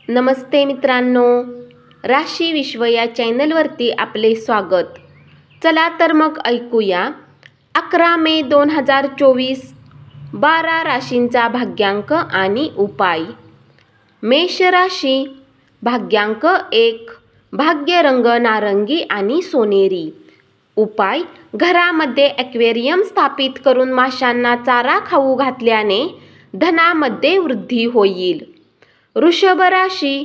नमस्ते मित्रांनो, राशी विश्व या चॅनलवरती आपले स्वागत। चला तर मग ऐकूया 11 मे 2024 12 राशींचा भाग्यांक आणि उपाय। मेष राशी, भाग्यांक 1, भाग्य रंग नारंगी आणि सोनेरी। उपाय, घरामध्ये ॲक्वेरियम स्थापित करून माशांना चारा खाऊ घातल्याने धनामध्ये वृद्धी होईल। वृषभ राशी,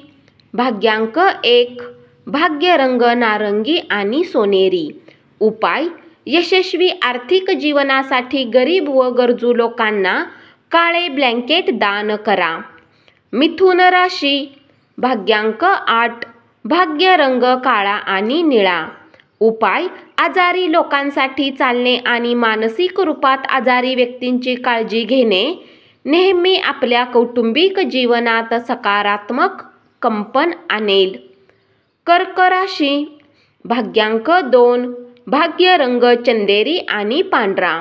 भाग्यांक 1, भाग्य रंग नारंगी आणि सोनेरी। उपाय, यशस्वी आर्थिक जीवनासाठी गरीब व गरजू लोकांना काळे ब्लँकेट दान करा। मिथुन राशी, भाग्यांक 8, भाग्य रंग काळा आणि निळा। उपाय, आजारी लोकांसाठी चालणे आणि मानसिक रूपात आजारी व्यक्तींची काळजी घेणे नेहमी आपल्या कौटुंबिक जीवनात सकारात्मक कंपन आणेल। कर्क राशी, भाग्यांक 2, भाग्य रंग चंदेरी आणि पांढरा।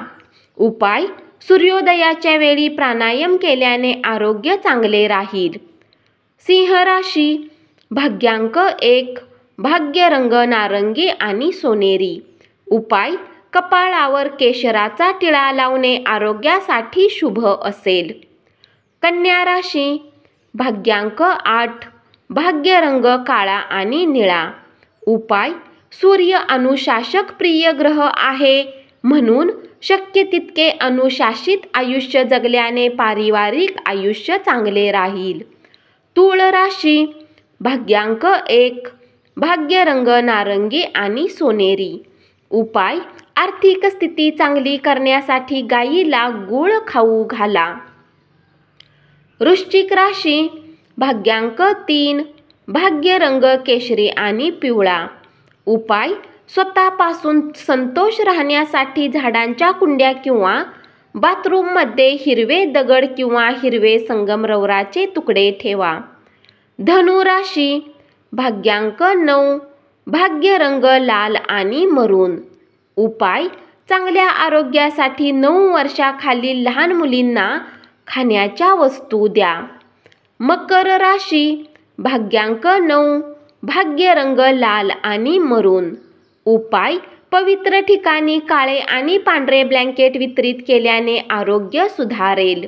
उपाय, सूर्योदयाच्या वेळी प्राणायाम केल्याने आरोग्य चांगले राहील। सिंह राशी, भाग्यांक 1, भाग्य रंग नारंगी आणि सोनेरी। उपाय, कपाळावर केशराचा टिळा लावणे आरोग्यासाठी शुभ असेल। कन्या राशी, भाग्यांक 8, भाग्य रंग काळा आणि निळा। उपाय, सूर्य अनुशासक प्रिय ग्रह आहे, म्हणून शक्य तितके अनुशासित आयुष्य जगल्याने पारिवारिक आयुष्य चांगले राहील। तूळ राशी, भाग्यांक 1, भाग्य रंग नारंगी आणि सोनेरी। उपाय, आर्थिक स्थिती चांगली करण्यासाठी गायीला गूळ खाऊ घाला। वृश्चिक राशी, भाग्यांक 3, भाग्य रंग केशरी आणि पिवळा। उपाय, स्वतःपासून संतोष राहण्यासाठी झाडांच्या कुंड्या किंवा बाथरूममध्ये हिरवे दगड किंवा हिरवे संगमरवराचे तुकडे ठेवा। धनु राशी, भाग्यांक 9, भाग्य रंग लाल आणि मरून। उपाय, चांगल्या आरोग्यासाठी 9 वर्षाखालील लहान मुलींना खाण्याच्या वस्तू द्या। मकर राशी, भाग्यांक 9, भाग्य रंग लाल आणि मरून। उपाय, पवित्र ठिकाणी काळे आणि पांढरे ब्लँकेट वितरित केल्याने आरोग्य सुधारेल।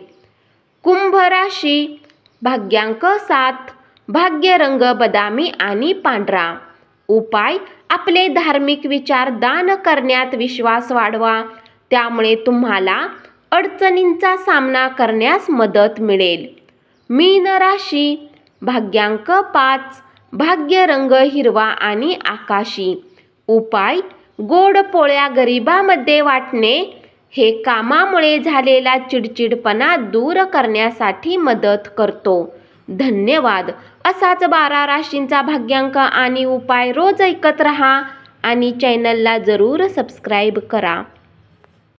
कुंभ राशी, भाग्यांक 7, भाग्य रंग बदामी आणि पांढरा। उपाय, आपले धार्मिक विचार दान करण्यात विश्वास वाढवा, त्यामुळे तुम्हाला अडचणींचा सामना करण्यास मदत मिळेल। मीन राशी, भाग्यांक 5, भाग्य रंग हिरवा आणि आकाशी। उपाय, गोड पोळ्या गरिबांमध्ये वाटणे हे कामामुळे झालेला चिडचिडपणा दूर करण्यासाठी मदत करतो। धन्यवाद। असाच 12 राशींचा भाग्यांक आणि उपाय रोज ऐकत रहा आणि चॅनलला जरूर सबस्क्राईब करा।